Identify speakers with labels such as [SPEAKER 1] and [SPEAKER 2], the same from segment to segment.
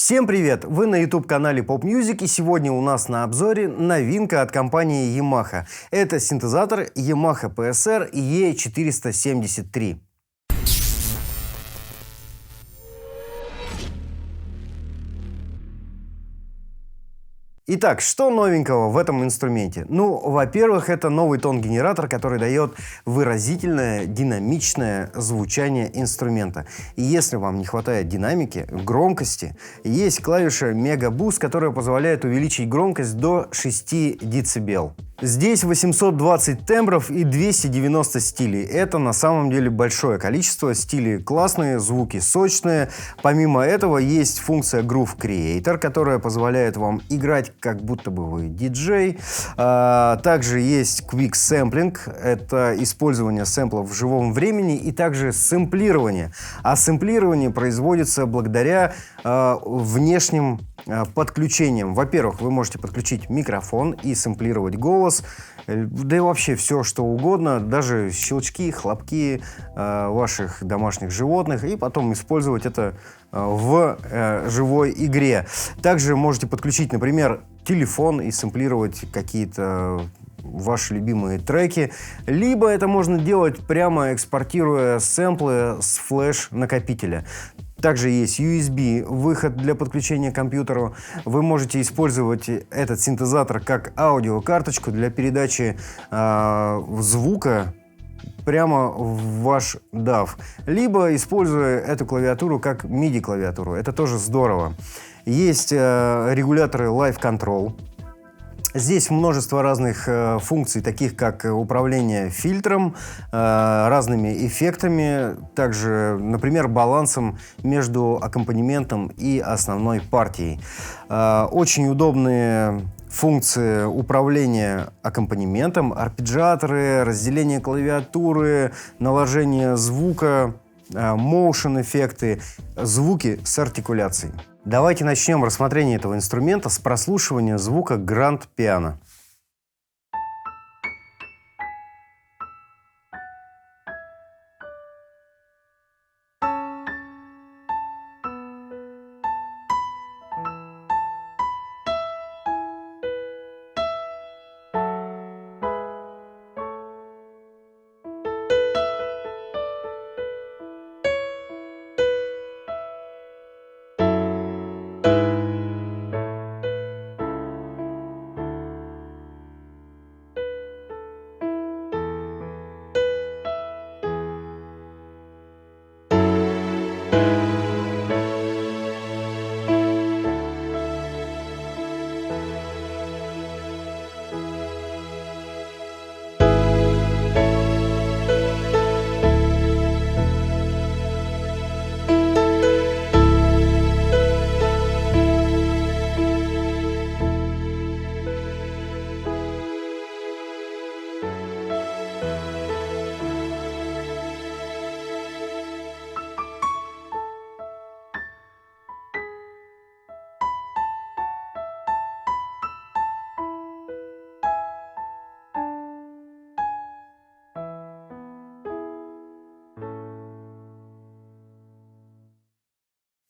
[SPEAKER 1] Всем привет! Вы на YouTube-канале Pop Music, и сегодня у нас на обзоре новинка от компании Yamaha. Это синтезатор Yamaha PSR E473. Итак, что новенького в этом инструменте? Ну, во-первых, это новый тон-генератор, который дает выразительное, динамичное звучание инструмента. И если вам не хватает динамики, громкости, есть клавиша Mega Boost, которая позволяет увеличить громкость до 6 дБ. Здесь 820 тембров и 290 стилей. Это на самом деле большое количество. Стили классные, звуки сочные. Помимо этого есть функция Groove Creator, которая позволяет вам играть, как будто бы вы диджей. Также есть Quick Sampling. Это использование сэмплов в живом времени и также сэмплирование. А сэмплирование производится благодаря внешним подключением. Во-первых, вы можете подключить микрофон и сэмплировать голос, да и вообще все, что угодно, даже щелчки, хлопки ваших домашних животных, и потом использовать это в живой игре. Также можете подключить, например, телефон и сэмплировать какие-то ваши любимые треки, либо это можно делать прямо экспортируя сэмплы с флеш-накопителя. Также есть USB-выход для подключения к компьютеру. Вы можете использовать этот синтезатор как аудиокарточку для передачи звука прямо в ваш DAW, либо используя эту клавиатуру как MIDI-клавиатуру. Это тоже здорово. Есть регуляторы Live Control. Здесь множество разных функций, таких как управление фильтром, разными эффектами, также, например, балансом между аккомпанементом и основной партией. Очень удобные функции управления аккомпанементом, арпеджиаторы, разделение клавиатуры, наложение звука, моушен-эффекты, звуки с артикуляцией. Давайте начнем рассмотрение этого инструмента с прослушивания звука Grand Piano.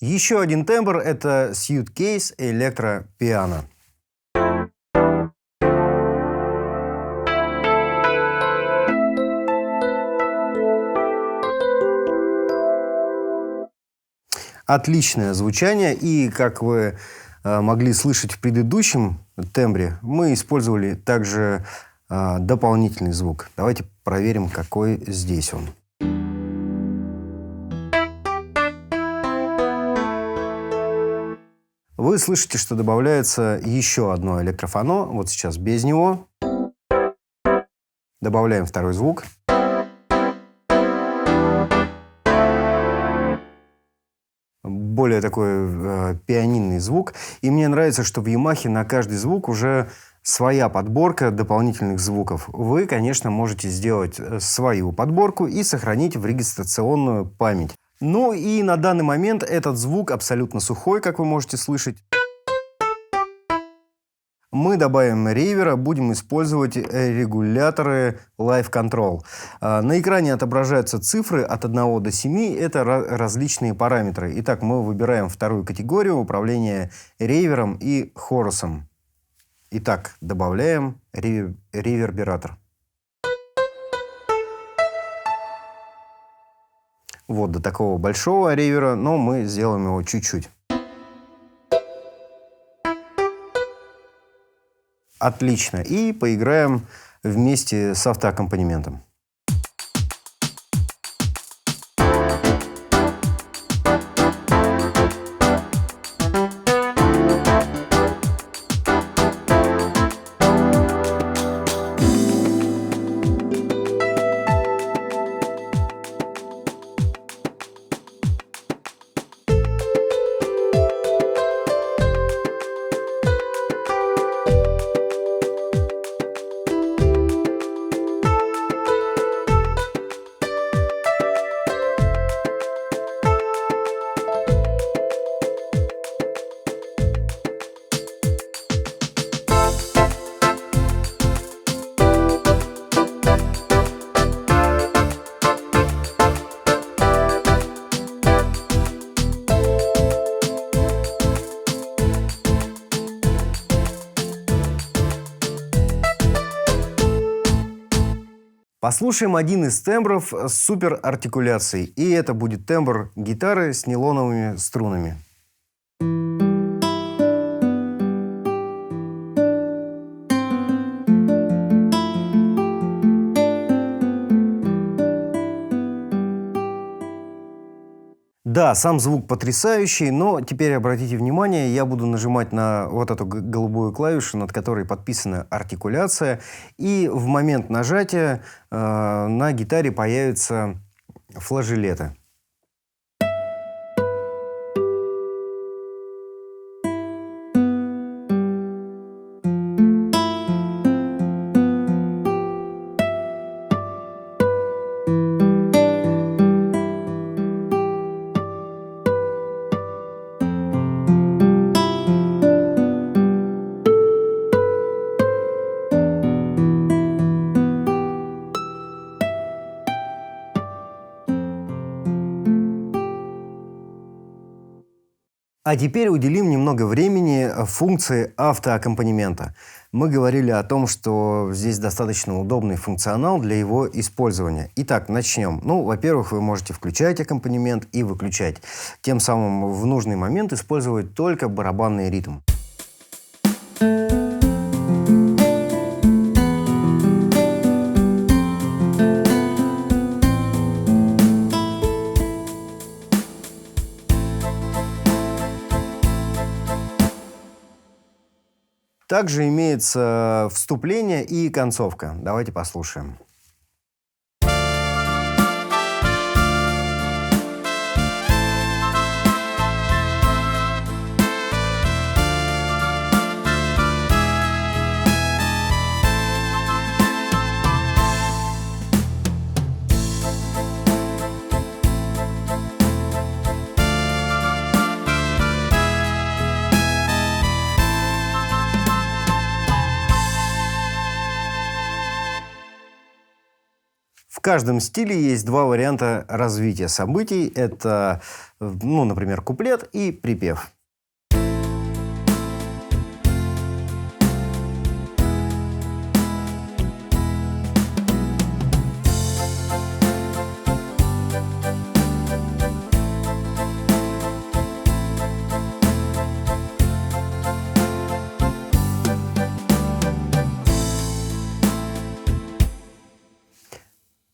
[SPEAKER 1] Еще один тембр — это Suitcase электропиано. Отличное звучание, и, как вы могли слышать в предыдущем тембре, мы использовали также дополнительный звук. Давайте проверим, какой здесь он. Вы слышите, что добавляется еще одно электрофоно. Вот сейчас без него. Добавляем второй звук. Более такой пианинный звук. И мне нравится, что в Yamaha на каждый звук уже своя подборка дополнительных звуков. Вы, конечно, можете сделать свою подборку и сохранить в регистрационную память. Ну и на данный момент этот звук абсолютно сухой, как вы можете слышать. мы добавим ревера, будем использовать регуляторы Live Control. На экране отображаются цифры от 1 до 7, это различные параметры. Итак, мы выбираем вторую категорию управления ревером и хорусом. Итак, добавляем ревербератор. Вот до такого большого ревера, но мы сделаем его чуть-чуть. Отлично. И поиграем вместе с автоаккомпанементом. Послушаем один из тембров с суперартикуляцией. И это будет тембр гитары с нейлоновыми струнами. Да, сам звук потрясающий, но теперь обратите внимание, я буду нажимать на вот эту голубую клавишу, над которой подписана артикуляция, и в момент нажатия на гитаре появятся флажолеты. А теперь уделим немного времени функции автоаккомпанемента. Мы говорили о том, что здесь достаточно удобный функционал для его использования. Итак, начнем. Ну, во-первых, вы можете включать аккомпанемент и выключать. Тем самым в нужный момент использовать только барабанный ритм. Также имеется вступление и концовка. Давайте послушаем. В каждом стиле есть два варианта развития событий. Это, например, куплет и припев.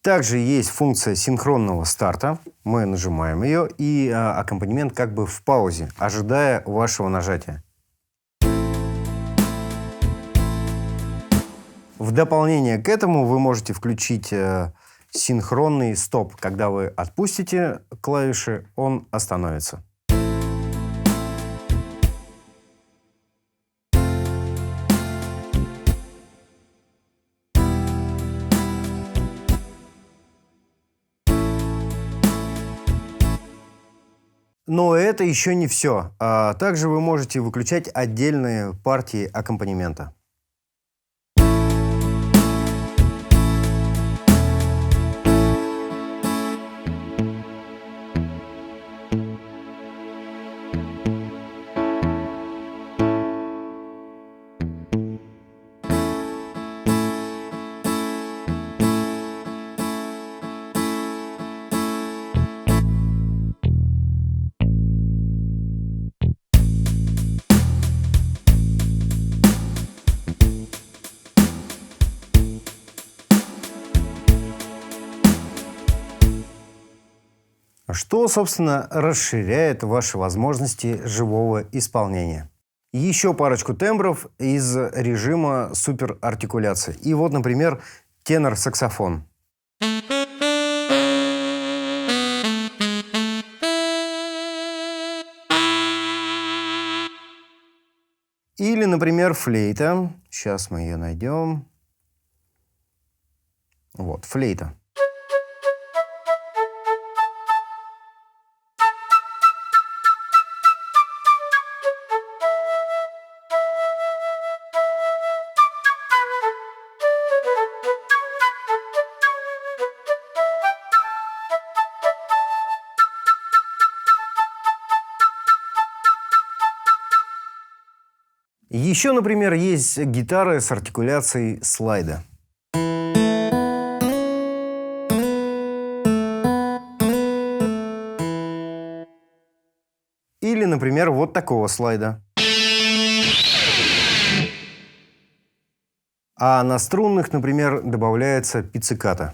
[SPEAKER 1] Также есть функция синхронного старта. Мы нажимаем ее, и аккомпанемент как бы в паузе, ожидая вашего нажатия. В дополнение к этому вы можете включить синхронный стоп. Когда вы отпустите клавиши, он остановится. Но это еще не все. Также вы можете выключать отдельные партии аккомпанемента. Что, собственно, расширяет ваши возможности живого исполнения. Еще парочку тембров из режима суперартикуляции. И вот, например, тенор-саксофон. Или, например, флейта. Сейчас мы ее найдем. Вот, флейта. Еще, например, есть гитары с артикуляцией слайда. Или, например, вот такого слайда. А на струнных, например, добавляется пицциката.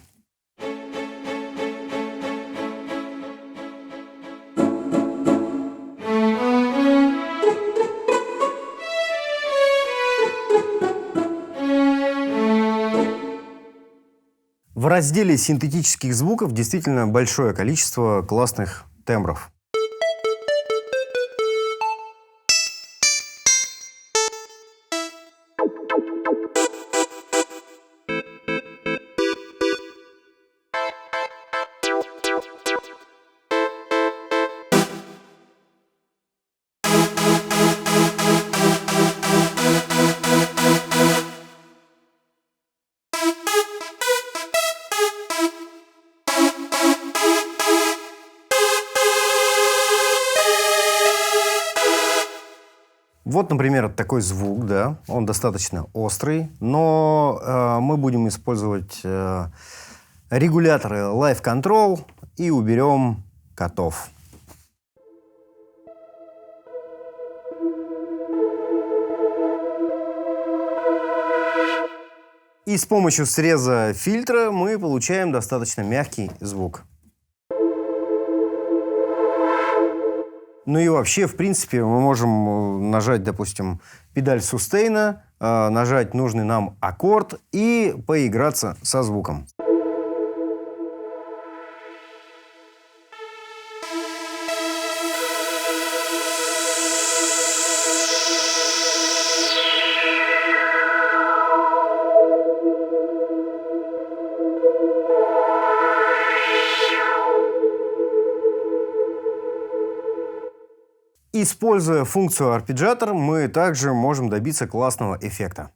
[SPEAKER 1] В разделе синтетических звуков действительно большое количество классных тембров. Вот, например, такой звук, да, он достаточно острый, но мы будем использовать регуляторы Live Control и уберем котов. И с помощью среза фильтра мы получаем достаточно мягкий звук. Ну и вообще, в принципе, мы можем нажать, допустим, педаль сустейна, нажать нужный нам аккорд и поиграться со звуком. Используя функцию арпеджиатор, мы также можем добиться классного эффекта.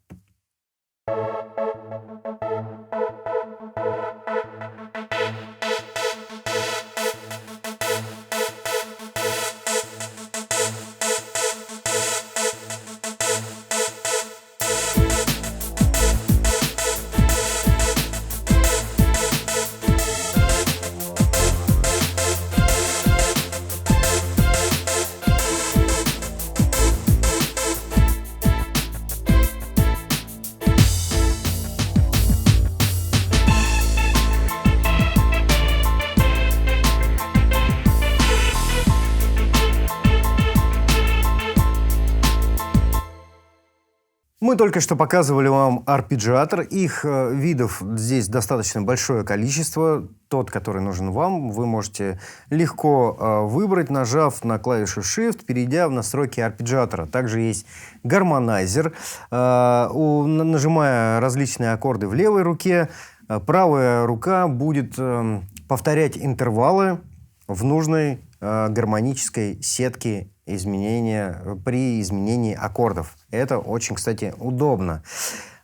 [SPEAKER 1] Мы только что показывали вам арпеджиатор. Их видов здесь достаточно большое количество. Тот, который нужен вам, вы можете легко выбрать, нажав на клавишу Shift, перейдя в настройки арпеджиатора. Также есть гармонайзер. Нажимая различные аккорды в левой руке, правая рука будет повторять интервалы в нужной гармонической сетке изменения при изменении аккордов. Это очень, кстати, удобно.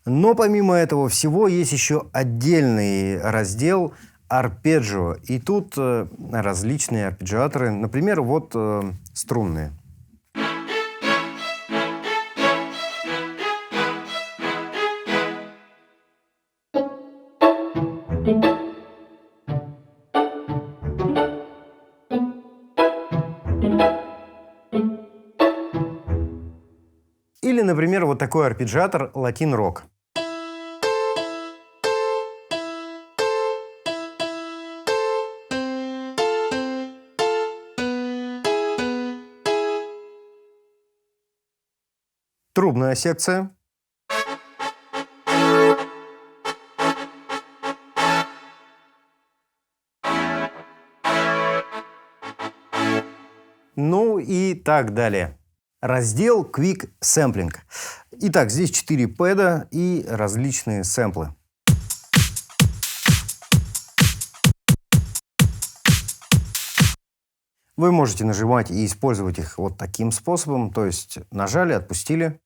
[SPEAKER 1] Но помимо этого всего есть еще отдельный раздел арпеджио. И тут различные арпеджиаторы, например, вот струнные. Или, например, вот такой арпеджиатор Latin Rock. Трубная секция. Ну и так далее. Раздел Quick Sampling. Итак, здесь 4 пэда и различные сэмплы. Вы можете нажимать и использовать их вот таким способом, то есть нажали, отпустили.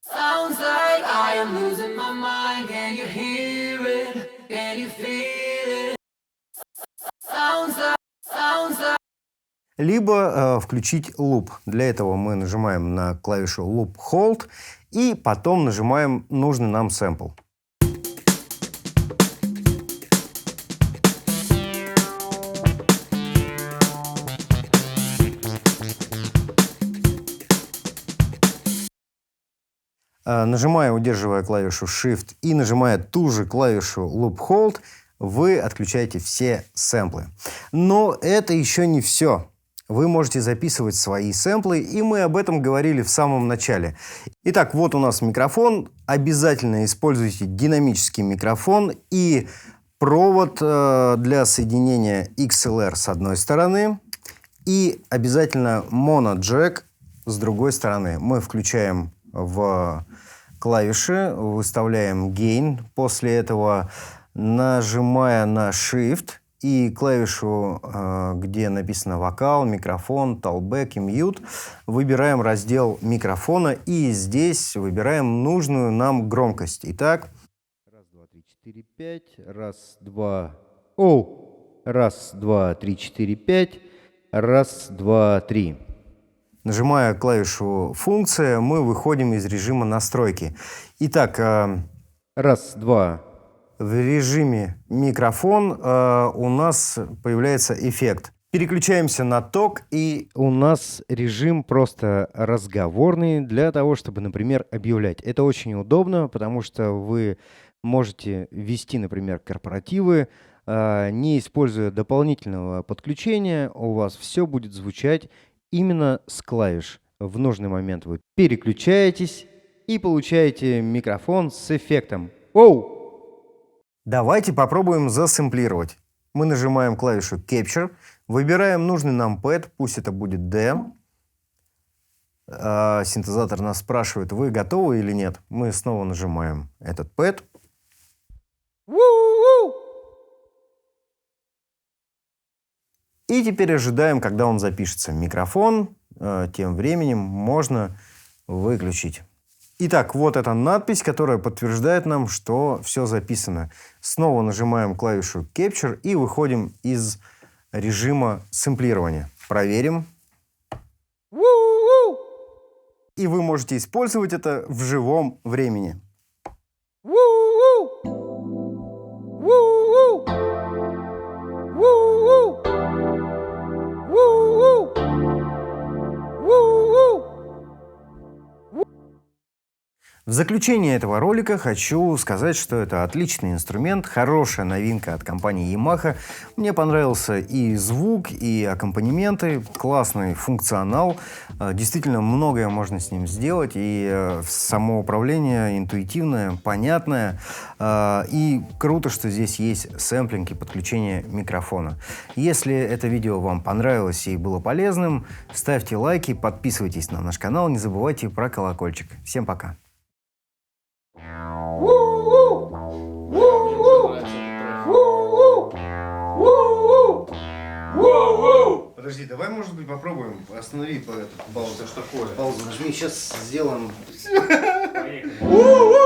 [SPEAKER 1] Либо включить луп. Для этого мы нажимаем на клавишу Loop Hold и потом нажимаем нужный нам сэмпл. Нажимая, удерживая клавишу Shift и нажимая ту же клавишу Loop Hold, вы отключаете все сэмплы. Но это еще не все. Вы можете записывать свои сэмплы, и мы об этом говорили в самом начале. Итак, вот у нас микрофон. Обязательно используйте динамический микрофон и провод для соединения XLR с одной стороны и обязательно моноджек с другой стороны. Мы включаем в клавиши, выставляем gain, после этого нажимая на Shift и клавишу, где написано вокал, микрофон, талбэк и мьют, выбираем раздел микрофона и здесь выбираем нужную нам громкость. Итак, раз, два, три, четыре, пять, раз, два, раз, два, три, четыре, пять, раз, два, три. Нажимая клавишу «Функция», мы выходим из режима настройки. Итак, раз, два. В режиме микрофон у нас появляется эффект. Переключаемся на ток, и у нас режим просто разговорный для того, чтобы, например, объявлять. Это очень удобно, потому что вы можете вести, например, корпоративы, не используя дополнительного подключения. У вас все будет звучать именно с клавиш. В нужный момент вы переключаетесь и получаете микрофон с эффектом. Давайте попробуем засэмплировать. Мы нажимаем клавишу Capture, выбираем нужный нам пэд, пусть это будет D. Синтезатор нас спрашивает, вы готовы или нет. Мы снова нажимаем этот пэд. И теперь ожидаем, когда он запишется. Микрофон тем временем можно выключить. Итак, вот эта надпись, которая подтверждает нам, что все записано. Снова нажимаем клавишу Capture и выходим из режима сэмплирования. Проверим. И вы можете использовать это в живом времени. В заключение этого ролика хочу сказать, что это отличный инструмент, хорошая новинка от компании Yamaha. Мне понравился и звук, и аккомпанементы, классный функционал. Действительно, многое можно с ним сделать, и само управление интуитивное, понятное. И круто, что здесь есть сэмплинг и подключение микрофона. Если это видео вам понравилось и было полезным, ставьте лайки, подписывайтесь на наш канал, не забывайте про колокольчик. Всем пока! Подожди, давай, может быть, попробуем. Останови по эту паузу.
[SPEAKER 2] Что ж такое?
[SPEAKER 1] Паузу нажми, сейчас сделаем.
[SPEAKER 2] Поехали.